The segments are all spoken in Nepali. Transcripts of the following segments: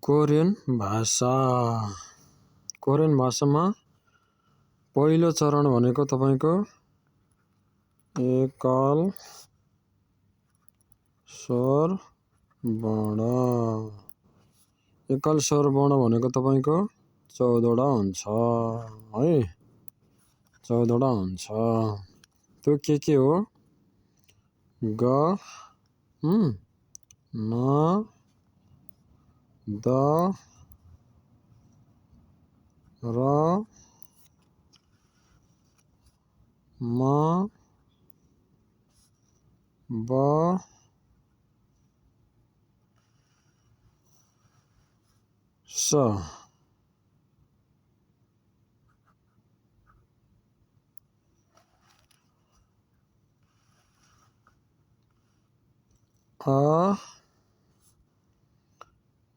कोरियन भाषा। कोरियन भाषामा पहिलो चरण भनेको तपाईको एकल स्वर वर्ण। एकल स्वर वर्ण भनेको तपाईको 14 वटा हुन्छ है, 14 वटा हुन्छ। त्यो के हो? ग, न, द, र, म, ब, स। अ,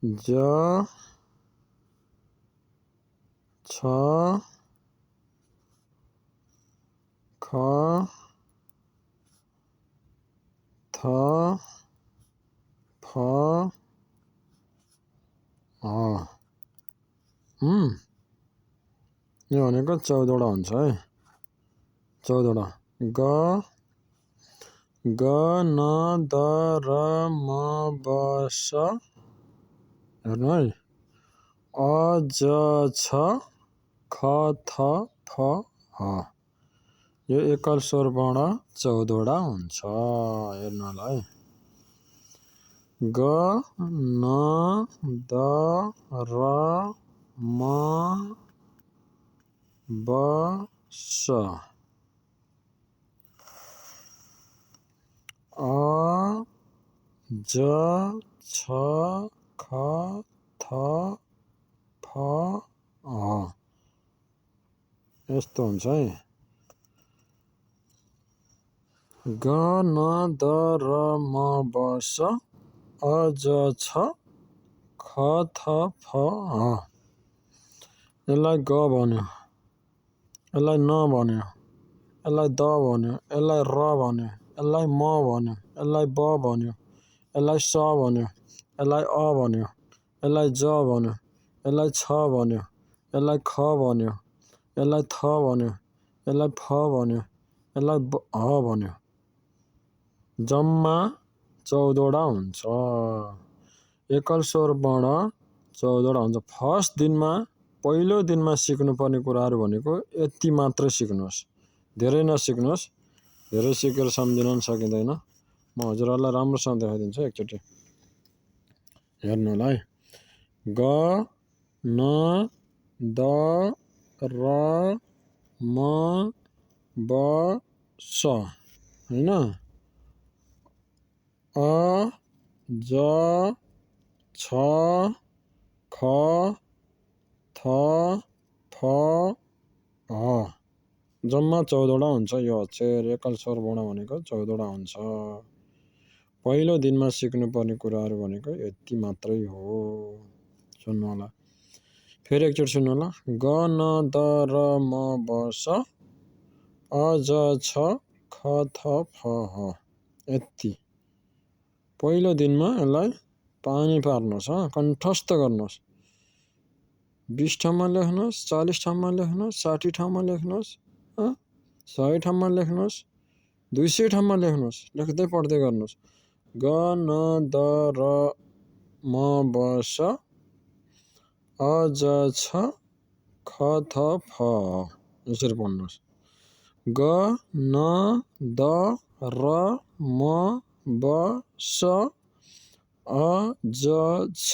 ज, छ, ख, थ, फ, ह। यो भनेको 14 वटा हुन्छ है, 14 वटा। ग, न, द, र, म, ब, स। हेर्नु है। अ, ज, छ, ख, थ, फ, ह। यो एकल स्वर वर्ण 14 वटा हुन्छ। हेर्नु होला है। ग, न, द, र, म, ब, स। अ, ज, छ, ख, थ, फ, ह। यस्तो हुन्छ है। ग, न, द, र, म, ब, स। अ, ज, छ, ख, थ, फ, ह। यसलाई ग भन्यो, यसलाई न भन्यो, यसलाई द भन्यो, यसलाई र भन्यो, यसलाई म भन्यो, यसलाई ब भन्यो, यसलाई स भन्यो, यसलाई अ भन्यो, यसलाई ज भन्यो, यसलाई छ भन्यो, यसलाई ख भन्यो, यसलाई थ भन्यो, यसलाई फ भन्यो, यसलाई ह भन्यो। जम्मा 14 वटा हुन्छ। एकल स्वर वर्ण 14 वटा हुन्छ। फर्स्ट दिनमा, पहिलो दिनमा सिक्नुपर्ने कुराहरू भनेको यति मात्र सिक्नुहोस्, धेरै नसिक्नुहोस्। धेरै सिकेर सम्झिन पनि सकिँदैन। म हजुरहरूलाई राम्रोसँग देखाइदिन्छु एकचोटि। हेर्नु होला है। ग, न, द, र, म, ब, स हैन। अ, ज, छ, ख, थ, फ, ह। जम्मा 14 वटा हुन्छ। यो अक्षर एकल स्वर वर्ण भनेको 14 वटा हुन्छ। पहिलो दिनमा सिक्नुपर्ने कुराहरू भनेको यति मात्रै हो। सुन्नु होला। फेरि एकचोटि सुन्नु होला। ग, न, द, र, म, ब, स। अ, ज, छ, ख, थ, फ, ह। यति। पहिलो दिनमा यसलाई पानी पार्नुहोस्, कण्ठस्थ गर्नुहोस्। 20 ठाउँमा लेख्नुहोस्, 40 ठाउँमा लेख्नुहोस्, 60 ठाउँमा लेख्नुहोस्, 100 ठाउँमा लेख्नुहोस्, 200 ठाउँमा लेख्नुहोस्। लेख्दै पढ्दै गर्नुहोस्। ग, न, द, र, म, ब, स। अ, ज, छ, ख, थ, फ, ह। यसरी पढ्नुहोस्। ग, न, द, र, म, ब, स। अ, ज, छ,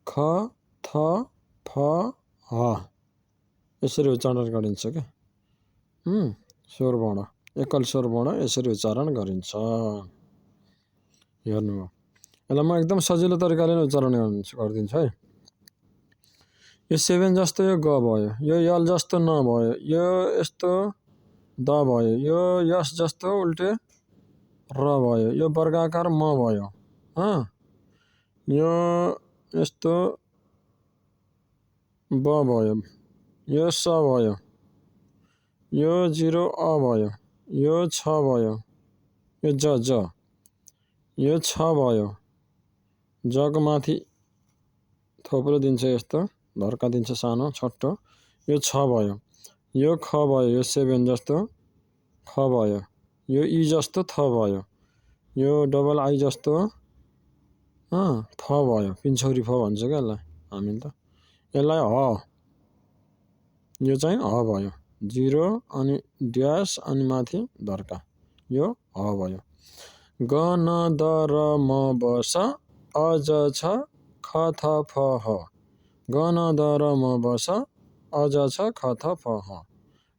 ख, थ, फ, ह। यसरी उच्चारण गरिन्छ क्या। स्वर वर्ण, एकल स्वर वर्ण यसरी उच्चारण गरिन्छ। हेर्नु हो। यसलाई म एकदम सजिलो तरिकाले नै उच्चारण गरिदिन्छु है। यो 7 जस्तो यो ग भयो, यो यल जस्तो न भयो, यो यस्तो द भयो, यो यस जस्तो उल्टे र भयो, यो वर्गाकार म भयो, यो यस्तो ब भयो, यो स भयो, यो 0 अ भयो, यो छ भयो, यो ज, यो छ भयो, जको माथि थोप्रो दिन्छ यस्तो धर्का दिन्छ सानो छोटो यो छ भयो यो ख भयो यो 7 जस्तो ख भयो यो ई जस्तो थ भयो यो डबल आई जस्तो फ भयो पिन्छौरी फ भन्छ क्या यसलाई हामीले त यसलाई ह यो चाहिँ ह भयो 0 अनि ड्यास अनि माथि धर्का यो ह भयो ग न द र म ब स अ ज छ ख थ फ ह ग न द र म ब स अ ज छ ख थ फ ह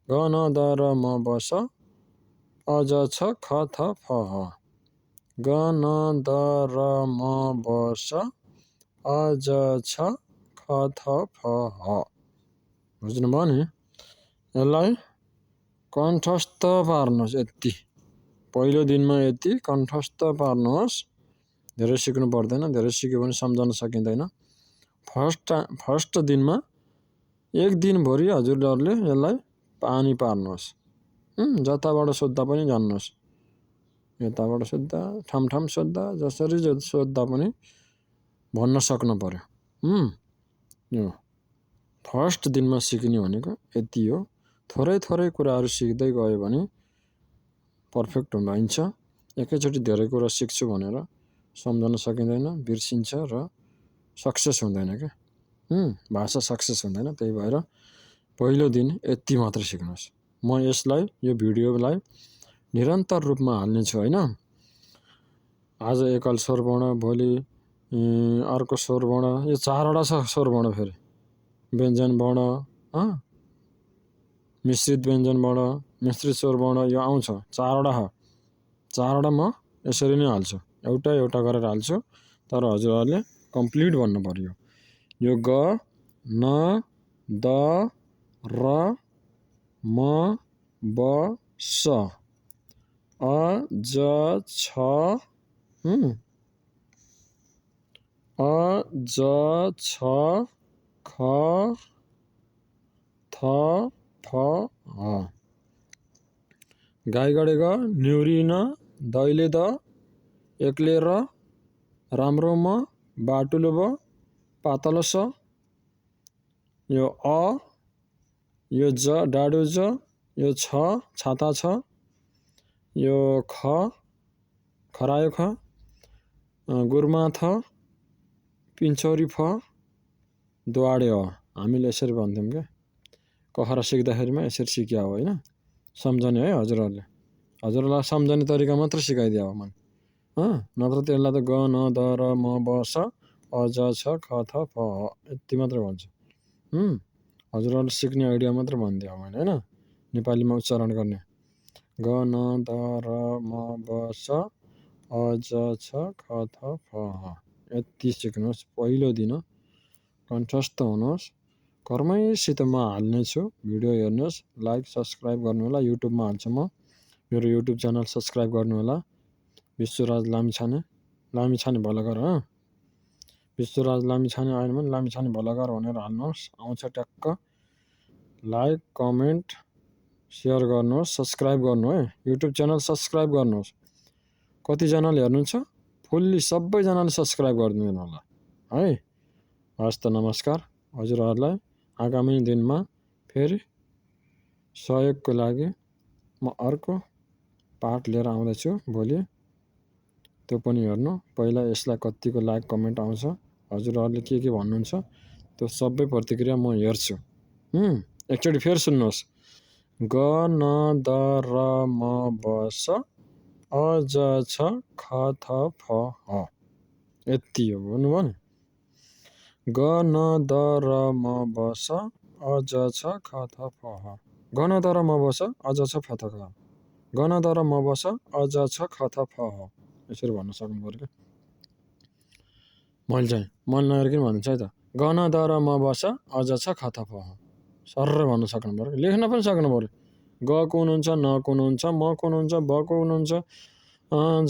ग न द र म ब स अ ज छ ख थ फ ह ग न द र म ब स अ ज छ ख थ फ ह बुझ्नुभयो नि यसलाई कण्ठस्थ पार्नुहोस् यति पहिलो दिनमा यति कण्ठस्थ पार्नुहोस् धेरै सिक्नु पर्दैन धेरै सिक्यो भने सम्झन सकिँदैन फर्स्ट दिनमा एक दिनभरि हजुरहरूले यसलाई पानी पार्नुहोस् जताबाट सोद्धा पनि जान्नुहोस् यताबाट सोद्धा ठाम सोद्धा जसरी सोद्धा पनि भन्न सक्नु पर्यो यो फर्स्ट दिनमा सिक्ने भनेको यति हो थोरै कुराहरू सिक्दै गयो भने पर्फेक्ट हुन्छ एकैचोटि धेरै कुरा सिक्छु भनेर सम्झन सकिँदैन बिर्सिन्छ र सक्सेस हुँदैन के भाषा सक्सेस हुँदैन त्यही भएर पहिलो दिन यति मात्र सिक्नुहोस् म यसलाई यो भिडियोलाई निरन्तर रूपमा हाल्ने छु हैन आज एकल स्वर वर्ण भोलि अर्को स्वर वर्ण यो चारवटा छ स्वर वर्ण फेरि व्यञ्जन वर्ण मिश्रित व्यञ्जन वर्ण मिश्रित स्वर वर्ण यो आउँछ चारवटा म यसरी नै हाल्छु एउटा गरेर हाल्छु तर हजुरहरूले कम्प्लिट भन्नु पर्यो यो ग न द र म ब स अ ज छ अ ज छ ख थ फ ह गाई गडे ग न्युरी न दैले द एक्ले र राम्रो म बाटुलो ब पातलो स यो अ यो ज डाडु ज यो छ छाता छ यो ख खरायो ख गुर्मा थ पिन्छौरी फ द्वाडे हो हामीले यसरी भन्थ्यौँ क्या कखरा सिक्दाखेरिमा यसरी सिक्या हो होइन सम्झने है हजुरहरूलाई सम्झने तरिका मात्र सिकाइदिया हो मैले नत्र त्यसलाई त ग न द र म ब स अ ज छ ख थ फ ह यति मात्र भन्छु हजुरहरूले सिक्ने आइडिया मात्र भनिदियो मैले होइन नेपालीमा उच्चारण गर्ने ग न द र म ब स अ ज छ ख थ फ ह यति सिक्नुहोस् पहिलो दिन कण्ठस्थ हुनुहोस् कर्मैसित म हाल्ने छु भिडियो हेर्नुहोस् लाइक सब्सक्राइब गर्नु होला युट्युबमा हाल्छु म मेरो युट्युब च्यानल सब्सक्राइब गर्नु होला विश्वराज लामिछाने भलागर विश्वराज लामिछाने आएन भने लामिछाने भलागर भनेर हाल्नुहोस् आउँछ ट्याक्क लाइक कमेन्ट सेयर गर्नुहोस् सब्सक्राइब गर्नु है युट्युब च्यानल सब्सक्राइब गर्नुहोस् कतिजनाले हेर्नुहुन्छ फुल्ली सबैजनाले सब्सक्राइब गरिदिनु होला है हस् त नमस्कार हजुरहरूलाई आगामी दिनमा फेरि सहयोगको लागि म अर्को पाठ लिएर आउँदैछु भोलि त्यो पनि हेर्नु पहिला यसलाई कतिको लाइक कमेन्ट आउँछ हजुरहरूले के भन्नुहुन्छ त्यो सबै प्रतिक्रिया म हेर्छु एकचोटि फेरि सुन्नुहोस् ग न द र म ब स अ ज छ ख थ फ ह यति हो भन्नुभयो नि ग न द र म ब स अ ज छ ख थ फ ह ग न द र म ब स अ ज छ फ थ ख ग न द र म ब स अ ज छ ख थ फ ह यसरी भन्न सक्नु पर्यो क्या मैले नहेरिकन भनिदिन्छु है त ग न द र म ब स अ ज छ ख थ फ ह सरर भन्न सक्नु पर्यो लेख्न पनि सक्नु पर्यो ग कुन हुन्छ न कुन हुन्छ म कुन हुन्छ ब कुन हुन्छ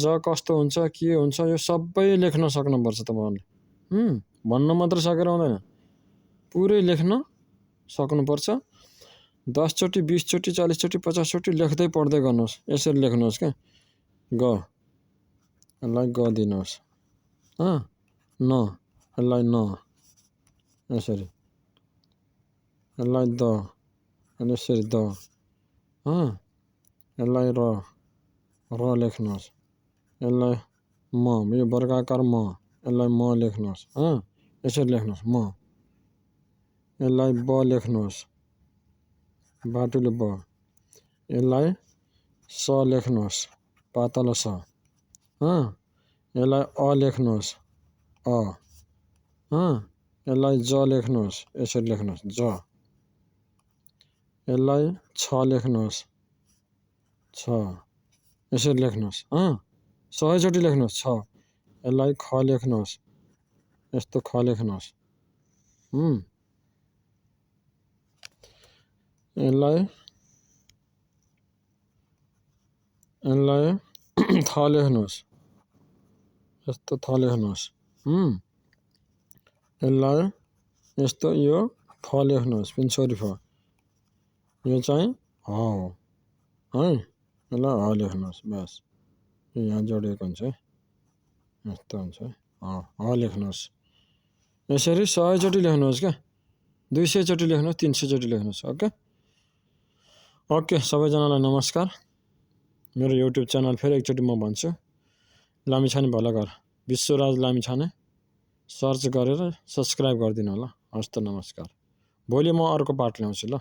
ज कस्तो हुन्छ के हुन्छ यो सबै लेख्न सक्नुपर्छ तपाईँहरूले भन्न मात्र सकेर हुँदैन पुरै लेख्न सक्नुपर्छ 10 चोटि 20 चोटि 40 चोटि 50 चोटि लेख्दै पढ्दै गर्नुहोस् यसरी लेख्नुहोस् क्या ग यसलाई ग दिनुहोस् न यसलाई न यसरी यसलाई द अनि यसरी द यसलाई र लेख्नुहोस् यसलाई म यो वर्गाकार म यसलाई म लेख्नुहोस् यसरी लेख्नुहोस् म यसलाई ब लेख्नुहोस् बाटुले ब यसलाई स लेख्नुहोस् पातलो स यसलाई अ लेख्नुहोस् अ यसलाई ज लेख्नुहोस् यसरी लेख्नुहोस् ज यसलाई छ लेख्नुहोस् छ यसरी लेख्नुहोस् 100 चोटि लेख्नुहोस् छ यसलाई ख लेख्नुहोस् यस्तो ख लेख्नुहोस् यसलाई थ लेख्नुहोस् यस्तो थ लेख्नुहोस् यसलाई यस्तो यो फ लेख्नुहोस् पिन्छोरी फ यो चाहिँ ह हो है यसलाई ह लेख्नुहोस् बस यो यहाँ जोडिएको हुन्छ है यस्तो हुन्छ ह लेख्नुहोस् यसरी 100 चोटि लेख्नुहोस् क्या 200 चोटि लेख्नुहोस् 300 चोटि लेख्नुहोस् ओके सबैजनालाई नमस्कार मेरो युट्युब च्यानल फेरि एकचोटि म भन्छु लामिछाने भलाघर विश्वराज लामिछाने सर्च गरेर सब्सक्राइब गरिदिनु होला हस् त नमस्कार भोलि म अर्को पार्ट ल्याउँछु ल